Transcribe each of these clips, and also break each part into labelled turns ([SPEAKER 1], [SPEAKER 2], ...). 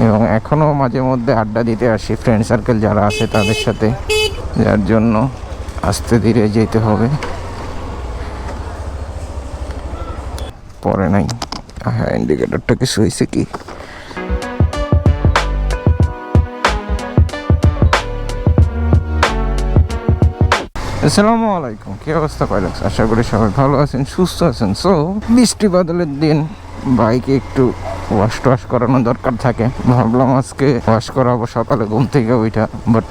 [SPEAKER 1] এবং এখনও মাঝে মধ্যে আড্ডা দিতে আসি ফ্রেন্ড সার্কেল যারা আছে তাদের সাথে, যার জন্য আস্তে ধীরে যেতে হবে। পরে নাই, হ্যাঁ ইন্ডিকেটরটা কিছু হয়েছে কি? আসসালামু আলাইকুম, কি অবস্থা পাইলেন? আশা করি সবাই ভালো আছেন, সুস্থ আছেন। সো বৃষ্টি বাদলের দিন বাইকে একটু ওয়াশ করানো দরকার থাকে। ভাবলাম আজকে ওয়াশ করাবো সকালে ঘুম থেকে ওইটা, বাট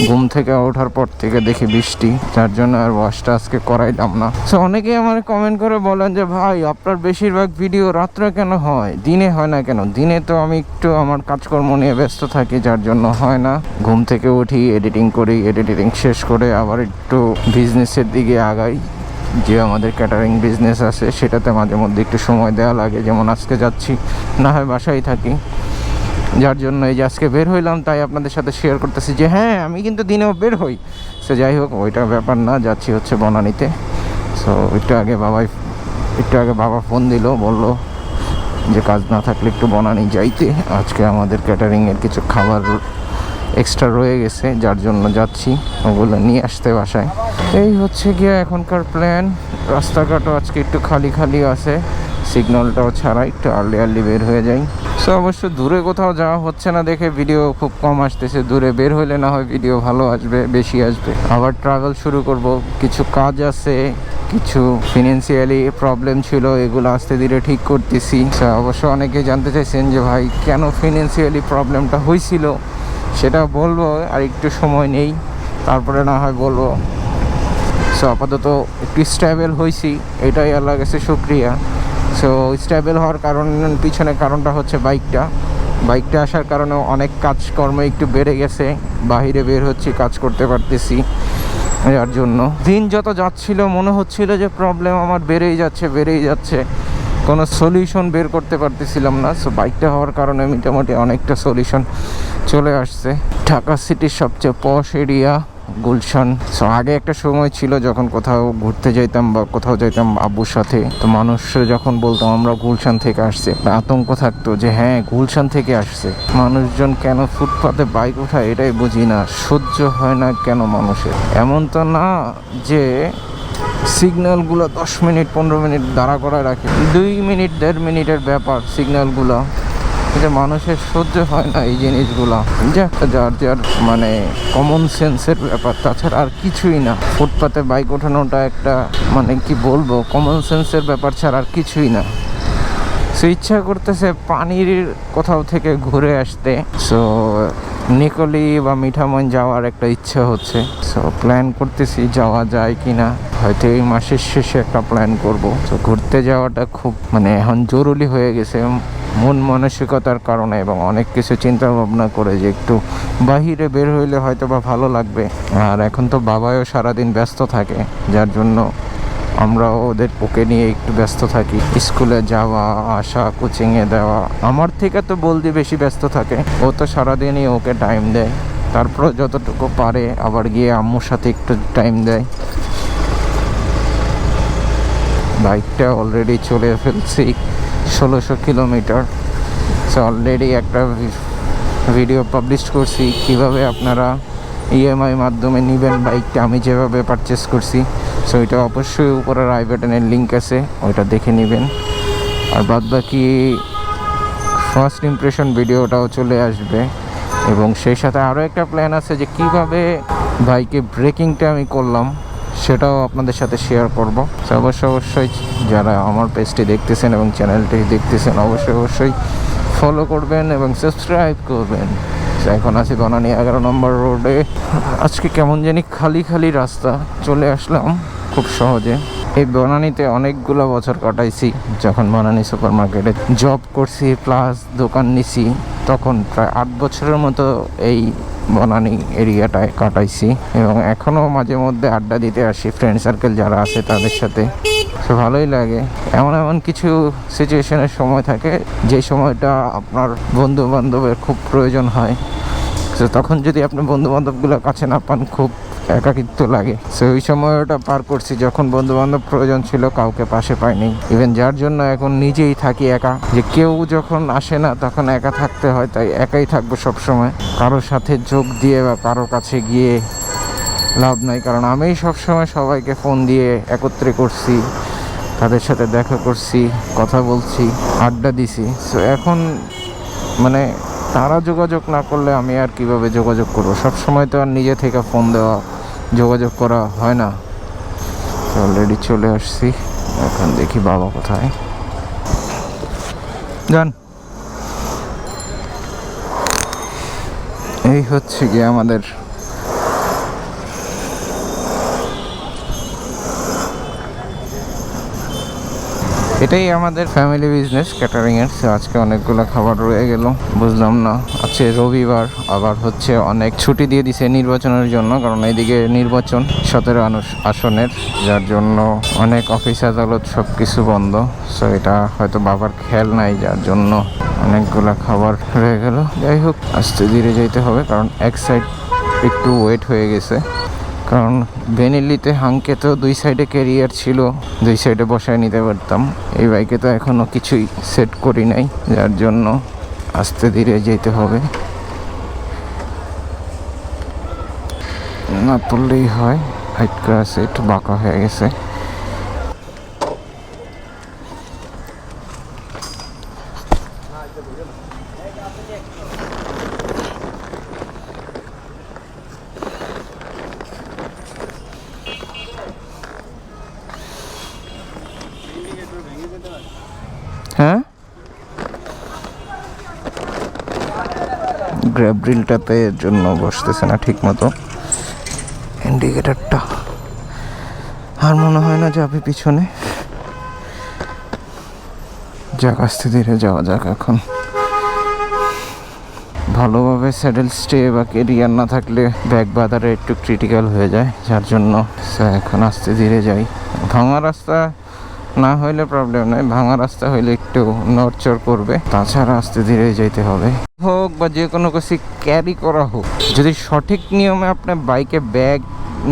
[SPEAKER 1] ঘুম থেকে ওঠার পর থেকে দেখি বৃষ্টি, যার জন্য আর ওয়াশটা আজকে করাইলাম না। সো অনেকেই আমার কমেন্ট করে বলেন যে ভাই আপনার বেশিরভাগ ভিডিও রাত্রে কেন হয়, দিনে হয় না কেন? দিনে তো আমি একটু আমার কাজকর্ম নিয়ে ব্যস্ত থাকি, যার জন্য হয় না। ঘুম থেকে উঠি, এডিটিং করি, এডিটিং শেষ করে আবার একটু বিজনেসের দিকে আগাই। যে আমাদের ক্যাটারিং বিজনেস আছে সেটাতে মাঝে মধ্যে একটু সময় দেওয়া লাগে, যেমন আজকে যাচ্ছি, না হয় বাসায় থাকি, যার জন্য এই যে আজকে বের হইলাম। তাই আপনাদের সাথে শেয়ার করতেছি যে হ্যাঁ আমি কিন্তু দিনেও বের হই। সে যাই হোক, ওইটা ব্যাপার না, যাচ্ছি হচ্ছে বনানীতে। সো একটু আগে বাবা ফোন দিল, বলল যে কাজ না থাকলে একটু বনানী যাইতে। আজকে আমাদের ক্যাটারিংয়ের কিছু খাবার এক্সট্রা রয়ে গেছে, যার জন্য যাচ্ছি ওগুলো নিয়ে আসতে বাসায়। এই হচ্ছে গিয়ে এখনকার প্ল্যান। রাস্তাঘাটও আজকে একটু খালি খালি আছে, সিগন্যালটাও ছাড়া একটু আর্লি বের হয়ে যাই। সো অবশ্য দূরে কোথাও যাওয়া হচ্ছে না দেখে ভিডিও খুব কম আসতেছে। দূরে বের হইলে না হয় ভিডিও ভালো আসবে, বেশি আসবে। আবার ট্রাভেল শুরু করব, কিছু কাজ আছে, কিছু ফিনান্সিয়ালি প্রবলেম ছিল, এগুলো আস্তে ধীরে ঠিক করতেছি। অবশ্য অনেকে জানতে চাইছেন যে ভাই কেন ফিনান্সিয়ালি প্রবলেমটা হয়েছিল, সেটা বলবো, আর একটু সময় নেই, তারপরে না হয় বলবো। সো আপাতত একটু স্টেবল হয়েছি, এটাই আল্লাহর কাছে শুকরিয়া। সো স্টেবল হওয়ার পিছনে কারণটা হচ্ছে বাইকটা আসার কারণে অনেক কাজকর্ম একটু বেড়ে গেছে, বাহিরে বের হচ্ছি, কাজ করতে পারতেছি। যার জন্য দিন যত যাচ্ছিল মনে হচ্ছিল যে প্রবলেম আমার বেড়েই যাচ্ছে, কোনো সলিউশন বের করতে পারতেছিলাম না। সো বাইকটা হওয়ার কারণে মোটামুটি অনেকটা সলিউশন চলে আসছে। ঢাকা সিটির সবচেয়ে পশ এরিয়া গুলশান। সো আগে একটা সময় ছিল যখন কোথাও ঘুরতে যাইতাম বা কোথাও যাইতাম আব্বুর সাথে, তো মানুষ যখন বলতাম আমরা গুলশান থেকে আসছে, আতঙ্ক থাকতো যে হ্যাঁ গুলশান থেকে আসছে। মানুষজন কেন ফুটপাতে বাইক ওঠায় এটাই বুঝি না, সহ্য হয় না কেন মানুষের। এমন তো না যে সিগন্যালগুলো 10 মিনিট 15 মিনিট দাঁড়া করায় রাখে, 2 মিনিট 1.5 মিনিটের ব্যাপার সিগন্যালগুলো, কিন্তু মানুষের সহ্য হয় না এই জিনিসগুলো। যার মানে কমন সেন্সের ব্যাপার, তাছাড়া আর কিছুই না। ফুটপাতে বাইক ওঠানোটা একটা মানে কি বলবো, কমন সেন্সের ব্যাপার ছাড়া আর কিছুই না। সো ইচ্ছা করতেছে পানির কোথাও থেকে ঘুরে আসতে। সো নিকলি বা মিঠামইন যাওয়ার একটা ইচ্ছা হচ্ছে। সো প্ল্যান করতেছি যাওয়া যায় কিনা, হয়তো এই মাসের শেষে একটা প্ল্যান করব। তো ঘুরতে যাওয়াটা খুব মানে এখন জরুরি হয়ে গেছে মন মানসিকতার কারণে, এবং অনেক কিছু চিন্তা ভাবনা করে যে একটু বাহিরে বের হইলে হয়তো বা ভালো লাগবে। আর এখন তো বাবাও সারাদিন ব্যস্ত থাকে, যার জন্য আমরাও ওকে নিয়ে একটু ব্যস্ত থাকি। স্কুলে যাওয়া আসা, কোচিংয়ে দেওয়া, আমার থেকে তো বলতে বেশি ব্যস্ত থাকে। ও তো সারাদিনই ওকে টাইম দেয়, তারপরে যতটুকু পারে আবার গিয়ে আম্মুর সাথে একটু টাইম দেয়। বাইকটা অলরেডি চলে ফেলছি 1600 কিলোমিটার। সো অলরেডি একটা ভিডিও পাবলিশ করছি কিভাবে আপনারা ইএমআই মাধ্যমে নেবেন বাইকটা, আমি যেভাবে পারচেস করছি। সো এটা অবশ্যই উপরে আই বাটনের লিঙ্ক আছে, ওইটা দেখে নেবেন। আর বাদবাকি ফার্স্ট ইমপ্রেশন ভিডিওটাও চলে আসবে, এবং সেই সাথে আরও একটা প্ল্যান আছে যে কিভাবে বাইকে ব্রেকিংটা আমি করলাম, সেটাও আপনাদের সাথে শেয়ার করব। তো অবশ্যই যারা আমার পেজটি দেখতেছেন এবং চ্যানেলটি দেখতেছেন অবশ্যই ফলো করবেন এবং সাবস্ক্রাইব করবেন। এখন আছি বনানী 11 নম্বর রোডে। আজকে কেমন জানি খালি রাস্তা, চলে আসলাম খুব সহজে। এই বনানীতে অনেকগুলো বছর কাটাইছি, যখন বনানী সুপার মার্কেটে জব করছি প্লাস দোকান নিছি, তখন প্রায় 8 বছরের মতো এই বনানী এরিয়াটায় কাটাইছি, এবং এখনও মাঝে মধ্যে আড্ডা দিতে আসি ফ্রেন্ড সার্কেল যারা আছে তাদের সাথে। তো ভালোই লাগে। এমন কিছু সিচুয়েশনের সময় থাকে যে সময়টা আপনার বন্ধু বান্ধবের খুব প্রয়োজন হয়। তো তখন যদি আপনি বন্ধু বান্ধবগুলো কাছে না পান, খুব একাকিত্ব লাগে। সো ওই সময়টা পার করছি যখন বন্ধু বান্ধব প্রয়োজন ছিল, কাউকে পাশে পাইনি। ইভেন যার জন্য এখন নিজেই থাকি একা, যে কেউ যখন আসে না তখন একা থাকতে হয়, তাই একাই থাকবো সবসময়। কারোর সাথে যোগ দিয়ে বা কারোর কাছে গিয়ে লাভ নাই, কারণ আমি সবসময় সবাইকে ফোন দিয়ে একত্রে করছি, তাদের সাথে দেখা করছি, কথা বলছি, আড্ডা দিছি। সো এখন মানে তারা যোগাযোগ না করলে আমি আর কিভাবে যোগাযোগ করবো? সবসময় তো আর নিজে থেকে ফোন দেওয়া, যোগাযোগ করা হয় না। অলরেডি চলে আসছি, এখন দেখি বাবা কোথায় যান। এই হচ্ছে গিয়ে আমাদের এটাই আমাদের ফ্যামিলি বিজনেস ক্যাটারিংয়ের। আজকে অনেকগুলো খাবার রয়ে গেল, বুঝলাম না। আজকে রবিবার, আবার হচ্ছে অনেক ছুটি দিয়ে দিছে নির্বাচনের জন্য, কারণ এইদিকে নির্বাচন 17 আসনের, যার জন্য অনেক অফিস আদালত সব কিছু বন্ধ। সো এটা হয়তো বাবার খেয়াল নাই, যার জন্য অনেকগুলো খাবার রয়ে গেল। যাই হোক, আস্তে ধীরে যেতে হবে, কারণ এক সাইড একটু ওয়েট হয়ে গেছে। কারণ বেনিলিতে হাঙ্কে তো 2 সাইডে ক্যারিয়ার ছিল, 2 সাইডে বসায় নিতে পারতাম। এই বাইকে তো এখনও কিছুই সেট করি নাই, যার জন্য আস্তে ধীরে যেতে হবে। না তুললেই হয়, হাইট ক্রাস একটু বাঁকা হয়ে গেছে। হ্যাঁ, গ্র্যাব রিলটাতে জন্য বসতেছে না ঠিক মতো, ইন্ডিকেটারটা আর মনে হয় না যাবে পিছনে। যাক, আস্তে ধীরে যাওয়া যাক। এখন ভালোভাবে স্যাডেল স্টে বা কেরিয়ার না থাকলে ব্যাগ বাঁধারে একটু ক্রিটিক্যাল হয়ে যায়, যার জন্য এখন আস্তে ধীরে যাই। ভাঙা রাস্তা না হইলে প্রবলেম নাই, ভাঙা রাস্তা হইলে একটু নড়চড় করবে, তাছাড়া আস্তে ধীরে যেতে হবে। হোক বা যে কোনো কিছু ক্যারি করা হোক, যদি সঠিক নিয়মে আপনার বাইকে ব্যাগ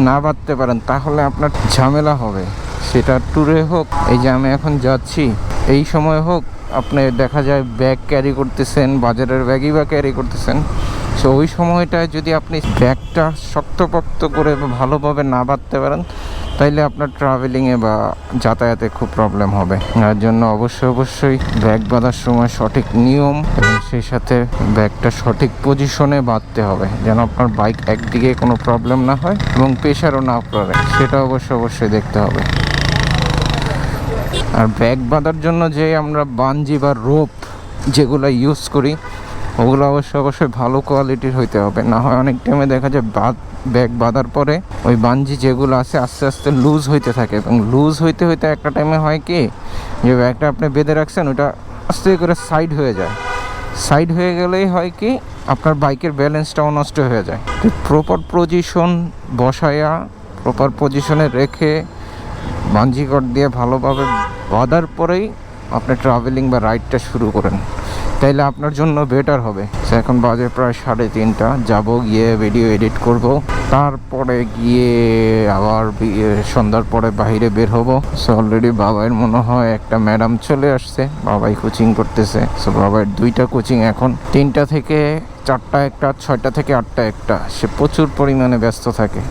[SPEAKER 1] না বাঁধতে পারেন তাহলে আপনার ঝামেলা হবে। সেটা ট্যুরে হোক, এই যে আমি এখন যাচ্ছি এই সময় হোক, আপনি দেখা যায় ব্যাগ ক্যারি করতেছেন, বাজারের ব্যাগই বা ক্যারি করতেছেন। সো ওই সময়টায় যদি আপনি ব্যাগটা শক্তপোক্ত করে বা ভালোভাবে না বাঁধতে পারেন, তাইলে আপনার ট্রাভেলিংয়ে বা যাতায়াতে খুব প্রবলেম হবে। যার জন্য অবশ্যই ব্যাগ বাঁধার সময় সঠিক নিয়ম এবং সেই সাথে ব্যাগটা সঠিক পজিশনে বাঁধতে হবে, যেন আপনার বাইক একদিকে কোনো প্রবলেম না হয় এবং প্রেশারও না পড়ে, সেটা অবশ্যই দেখতে হবে। আর ব্যাগ বাঁধার জন্য যে আমরা বাঞ্জি বা রোপ যেগুলো ইউজ করি, ওগুলো অবশ্যই ভালো কোয়ালিটির হইতে হবে। না হয় অনেক টাইমে দেখা যায় ব্যাগ বাঁধার পরে ওই বাঞ্জি যেগুলো আছে আস্তে আস্তে লুজ হইতে থাকে, এবং লুজ হইতে একটা টাইমে হয় কি, যে ব্যাগটা আপনি বেঁধে রাখছেন ওটা আস্তে করে সাইড হয়ে যায়। সাইড হয়ে গেলেই হয় কি, আপনার বাইকের ব্যালেন্সটাও নষ্ট হয়ে যায়। তো প্রপার পজিশন বসায়া, প্রপার পজিশনে রেখে বাঞ্জি কট দিয়ে ভালোভাবে বাঁধার পরেই আপনি ট্রাভেলিং বা রাইডটা শুরু করেন, তাইলে আপনার জন্য বেটার হবে। এখন বাজে প্রায় 3:30, যাব, গিয়ে ভিডিও এডিট করব, তারপরে গিয়ে আবার সন্ধ্যার পরে বাইরে বের হব। সো অলরেডি বাবাইয়ের মনে হয় একটা ম্যাডাম চলে আসছে, বাবাই কোচিং করতেছে। সো বাবাইয়ের 2টা কোচিং, এখন 3টা থেকে 4টা একটা, 6টা থেকে 8টা একটা। সে প্রচুর পরিমাণে ব্যস্ত থাকে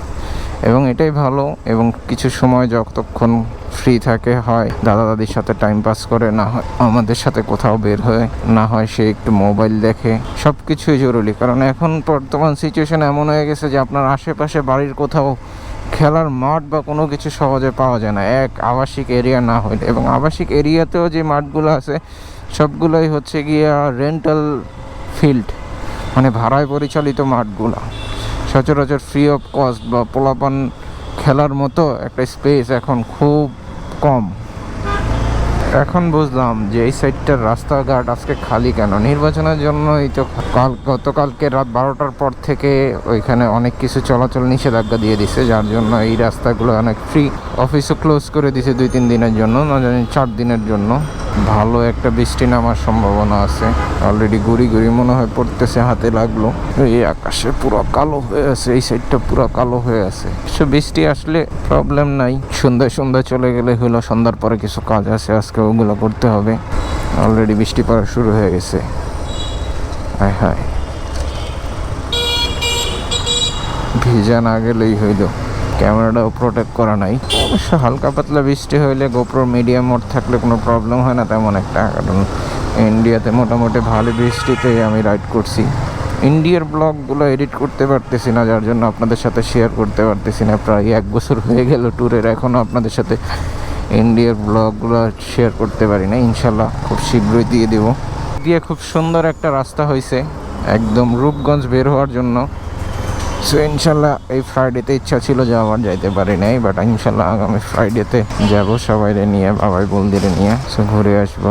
[SPEAKER 1] এবং এটাই ভালো। এবং কিছু সময় যতক্ষণ ফ্রি থাকে, হয় দাদা দাদির সাথে টাইম পাস করে, না হয় আমাদের সাথে কোথাও বের হয়ে, না হয় সে একটু মোবাইল দেখে। সব কিছুই জরুরি, কারণ এখন বর্তমান সিচুয়েশন এমন হয়ে গেছে যে আপনার আশেপাশে বাড়ির কোথাও খেলার মাঠ বা কোনো কিছু সহজে পাওয়া যায় না, এক আবাসিক এরিয়া না হইলে। এবং আবাসিক এরিয়াতেও যে মাঠগুলো আছে সবগুলোই হচ্ছে গিয়া রেন্টাল ফিল্ড, মানে ভাড়ায় পরিচালিত মাঠগুলো। সচরাচর ফ্রি অফ কস্ট বা পোলাপান খেলার মতো একটা স্পেস এখন খুব কম। এখন বুঝলাম যে এই সাইডটার রাস্তাঘাট আজকে খালি কেন। নির্বাচনের জন্যই তো গতকালকে রাত 12টার পর থেকে ওইখানে অনেক কিছু চলাচল নিষেধাজ্ঞা দিয়ে দিছে, যার জন্য এই রাস্তাগুলো অনেক ফ্রি। অফিসও ক্লোজ করে দিছে 2-3 দিনের জন্য, না জানি 4 দিনের জন্য। ভালো একটা বৃষ্টি নামার সম্ভাবনা আছে। অলরেডি গুড়ি গুড়ি মনে হয় পড়তেছে, হাতে লাগলো। এই আকাশে পুরো কালো হয়ে আছে, এই সাইডটা পুরো কালো হয়ে আছে। সে বৃষ্টি আসলে প্রবলেম নাই, সন্ধ্যায় চলে গেলে হলো। সন্ধ্যার পরে কিছু কাজ আছে আজকে, ওগুলো করতে হবে। অলরেডি বৃষ্টি পড়া শুরু হয়ে গেছে। হায় হায়, ভিজা না গেলেই হইল। ক্যামেরাটাও প্রোটেক্ট করা নাই। অবশ্য হালকা পাতলা বৃষ্টি হইলে গোপ্রো মিডিয়াম মোড থাকলে কোনো প্রবলেম হয় না তেমন একটা, কারণ ইন্ডিয়াতে মোটামুটি ভালো বৃষ্টিতে আমি রাইড করছি। ইন্ডিয়ার ব্লগগুলো এডিট করতে পারতেছি না, যার জন্য আপনাদের সাথে শেয়ার করতে পারতেছি না। প্রায় 1 বছর হয়ে গেল ট্যুরের, এখনও আপনাদের সাথে ইন্ডিয়ার ব্লগগুলো শেয়ার করতে পারি না। ইনশাল্লাহ খুব শীঘ্রই দিয়ে দেবো। দিয়ে খুব সুন্দর একটা রাস্তা হয়েছে একদম রূপগঞ্জ বের হওয়ার জন্য। সো ইনশাল্লাহ এই ফ্রাইডেতে ইচ্ছা ছিল যাওয়ার, যাইতে পারি নাই, বাট ইনশাল্লাহ আগামী ফ্রাইডেতে যাব সবাইরে নিয়ে, বাবাই বলদিরে নিয়ে। সো ঘুরে আসবো।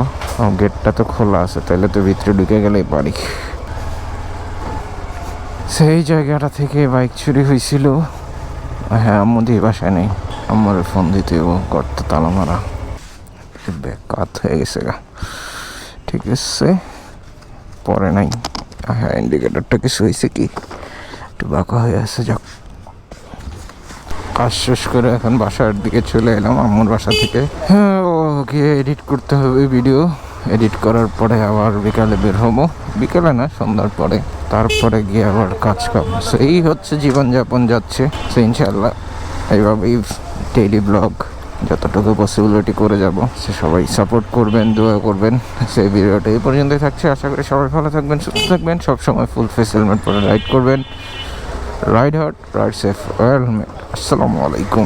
[SPEAKER 1] গেটটা তো খোলা আছে, তাহলে তো ভিতরে ঢুকে গেলেই পারি। সেই জায়গাটা থেকে বাইক চুরি হয়েছিল। হ্যাঁ, আম্মুদি বাসায় নেই, আমার ফোন দিতে ও গর্ত তালা মারা, কাত হয়ে গেছে গা। ঠিক আছে, পরে নাই। হ্যাঁ, ইন্ডিকেটারটা কিছু হয়েছে কি, একটু বাঁকা হয়ে আছে। যাক, কাজ শেষ করে এখন বাসার দিকে চলে এলাম, আম্মুর বাসা থেকে। হ্যাঁ, ওকে এডিট করতে হবে ভিডিও। এডিট করার পরে আবার বিকালে বের হবো। বিকালে না, সন্ধ্যার পরে। তারপরে গিয়ে আবার কাজ কাম। সো এই হচ্ছে জীবনযাপন যাচ্ছে। সো ইনশাল্লাহ এইভাবেই ডেইলি ব্লগ যতটুকু পসিবিলিটি করে যাব। সে সবাই সাপোর্ট করবেন, দোয়া করবেন। সেই ভিডিওটা এই পর্যন্তই থাকছে। আশা করি সবাই ভালো থাকবেন, সুস্থ থাকবেন, সবসময় ফুল ফেস হেলমেট পরে রাইড করবেন। Ride hard, ride safe, helmet. আসসালামু আলাইকুম।